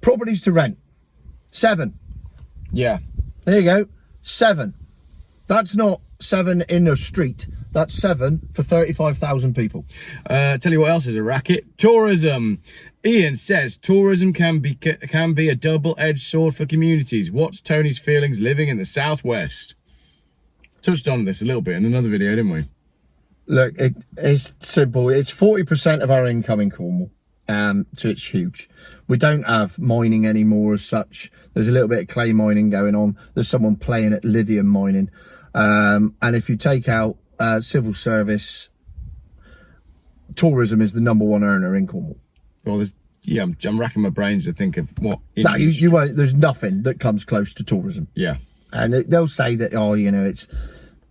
Properties to rent, 7. Yeah. There you go, 7. That's not 7 in a street. That's 7 for 35,000 people. Tell you what else is a racket. Tourism. Ian says tourism can be a double-edged sword for communities. What's Tony's feelings living in the southwest? Touched on this a little bit in another video, didn't we? Look, it's simple. It's 40% of our income in Cornwall. So it's huge. We don't have mining anymore as such. There's a little bit of clay mining going on. There's someone playing at lithium mining. And if you take out civil service, tourism is the #1 earner in Cornwall. Well, I'm racking my brains to think of what. No, you won't. There's nothing that comes close to tourism. Yeah. And they'll say that, oh, you know, it's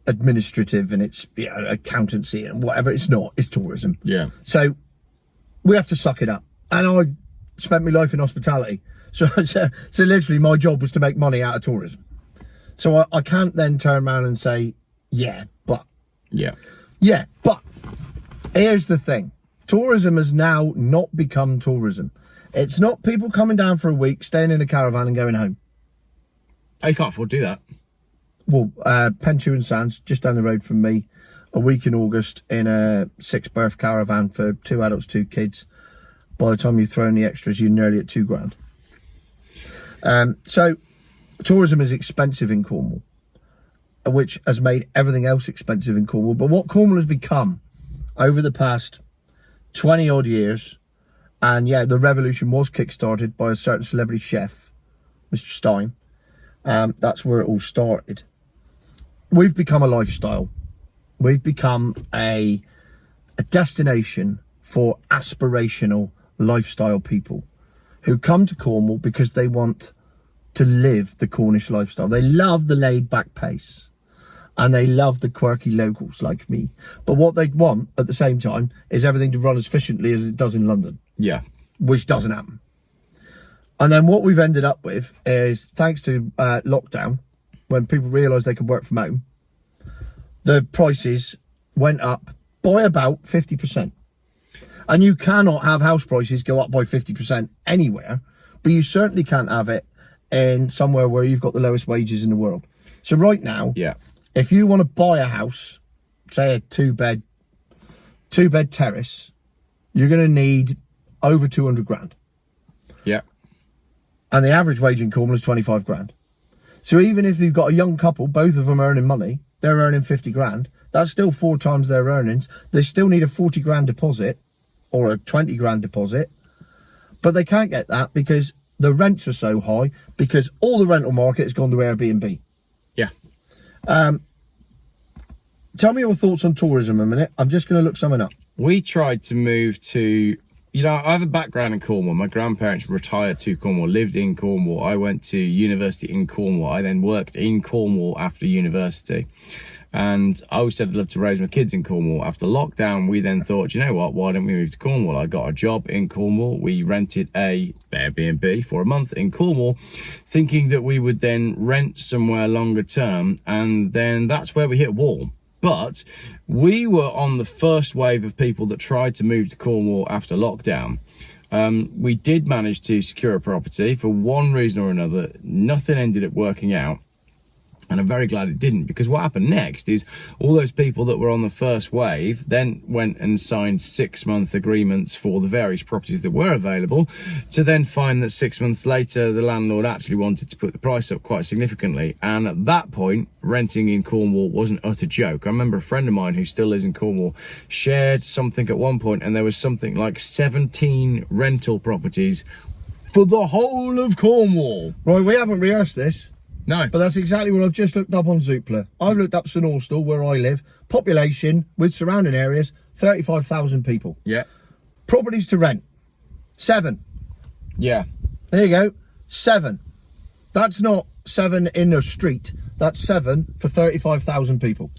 administrative and it's accountancy and whatever. It's not. It's tourism. Yeah. So we have to suck it up. And I spent my life in hospitality. So literally my job was to make money out of tourism. So I can't then turn around and say, yeah, but. Yeah. Yeah, but here's the thing. Tourism has now not become tourism. It's not people coming down for a week, staying in a caravan and going home. Oh, you can't afford to do that. Well, Penchu and Sands, just down the road from me, a week in August in a 6-berth caravan for 2 adults, 2 kids. By the time you throw in the extras, you're nearly at £2,000. So tourism is expensive in Cornwall, which has made everything else expensive in Cornwall. But what Cornwall has become over the past 20 odd years, and yeah, the revolution was kickstarted by a certain celebrity chef, Mr. Stein. That's where it all started. We've become a lifestyle. We've become a destination for aspirational lifestyle people who come to Cornwall because they want to live the Cornish lifestyle. They love the laid back pace and they love the quirky locals like me. But what they want at the same time is everything to run as efficiently as it does in London. Yeah. Which doesn't happen. And then what we've ended up with is, thanks to lockdown, when people realised they could work from home, the prices went up by about 50%. And you cannot have house prices go up by 50% anywhere, but you certainly can't have it in somewhere where you've got the lowest wages in the world. So right now, yeah, if you want to buy a house, say a two-bed terrace, you're going to need over 200 grand. Yeah. And the average wage in Cornwall is 25 grand. So even if you've got a young couple, both of them earning money, they're earning 50 grand. That's still 4 times their earnings. They still need a 40 grand deposit or a 20 grand deposit. But they can't get that because the rents are so high because all the rental market has gone to Airbnb. Yeah. Tell me your thoughts on tourism a minute. I'm just going to look something up. We tried to move to... You know, I have a background in Cornwall. My grandparents retired to Cornwall, lived in Cornwall. I went to university in Cornwall. I then worked in Cornwall after university. And I always said I'd love to raise my kids in Cornwall. After lockdown, we then thought, you know what, why don't we move to Cornwall? I got a job in Cornwall. We rented a Airbnb for a month in Cornwall, thinking that we would then rent somewhere longer term. And then that's where we hit a wall. But we were on the first wave of people that tried to move to Cornwall after lockdown. We did manage to secure a property for one reason or another. Nothing ended up working out. And I'm very glad it didn't, because what happened next is all those people that were on the first wave then went and signed 6-month agreements for the various properties that were available, to then find that 6 months later, the landlord actually wanted to put the price up quite significantly. And at that point, renting in Cornwall was an utter joke. I remember a friend of mine who still lives in Cornwall shared something at one point, and there was something like 17 rental properties for the whole of Cornwall. Right, we haven't rehearsed this. No. But that's exactly what I've just looked up on Zoopla. I've looked up St Austell, where I live. Population with surrounding areas, 35,000 people. Yeah. Properties to rent, 7. Yeah. There you go, 7. That's not 7 in a street. That's 7 for 35,000 people.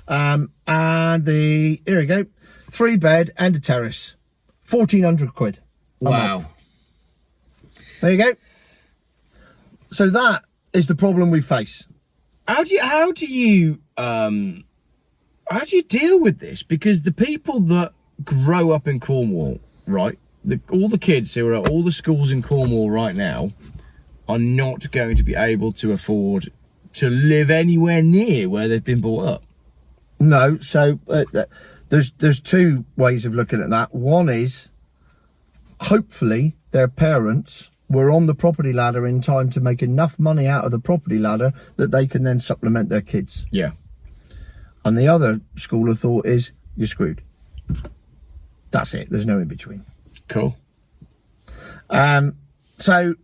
And here we go, 3-bed and a terrace, 1,400 quid a month. There you go. So that is the problem we face. How do you deal with this? Because the people that grow up in Cornwall, right, all the kids who are at all the schools in Cornwall right now are not going to be able to afford to live anywhere near where they've been brought up. No, so there's two ways of looking at that. One is, hopefully, their parents were on the property ladder in time to make enough money out of the property ladder that they can then supplement their kids. Yeah. And the other school of thought is, you're screwed. That's it. There's no in between. Cool. So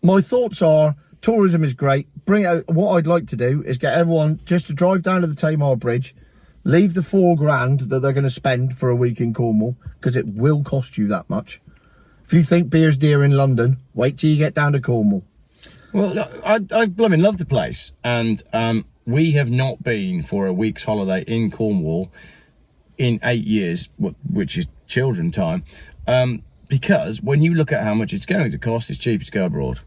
my thoughts are, tourism is great. Bring out, what I'd like to do is get everyone just to drive down to the Tamar Bridge, leave the $4,000 that they're going to spend for a week in Cornwall, because it will cost you that much. If you think beer's dear in London, wait till you get down to Cornwall. Well, look, I blooming love the place, and we have not been for a week's holiday in Cornwall in 8 years, which is children time, because when you look at how much it's going to cost, it's cheaper to go abroad.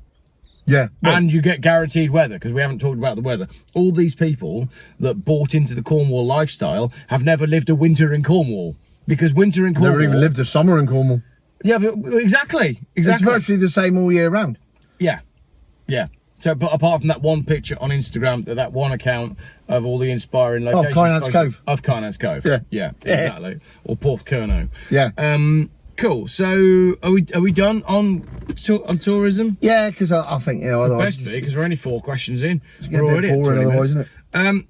Yeah. Well, and you get guaranteed weather, because we haven't talked about the weather. All these people that bought into the Cornwall lifestyle have never lived a winter in Cornwall, because winter in Cornwall... never even lived a summer in Cornwall. Yeah, but exactly. It's virtually the same all year round. Yeah. So, but apart from that one picture on Instagram, that one account of all the inspiring locations... Of Kynance Cove. Yeah, exactly. Or Porthcurno. Yeah. Cool. So, are we done on tourism? Yeah, because I think, otherwise... Best be, because we're only 4 questions in. It's getting a bit boring otherwise, isn't it?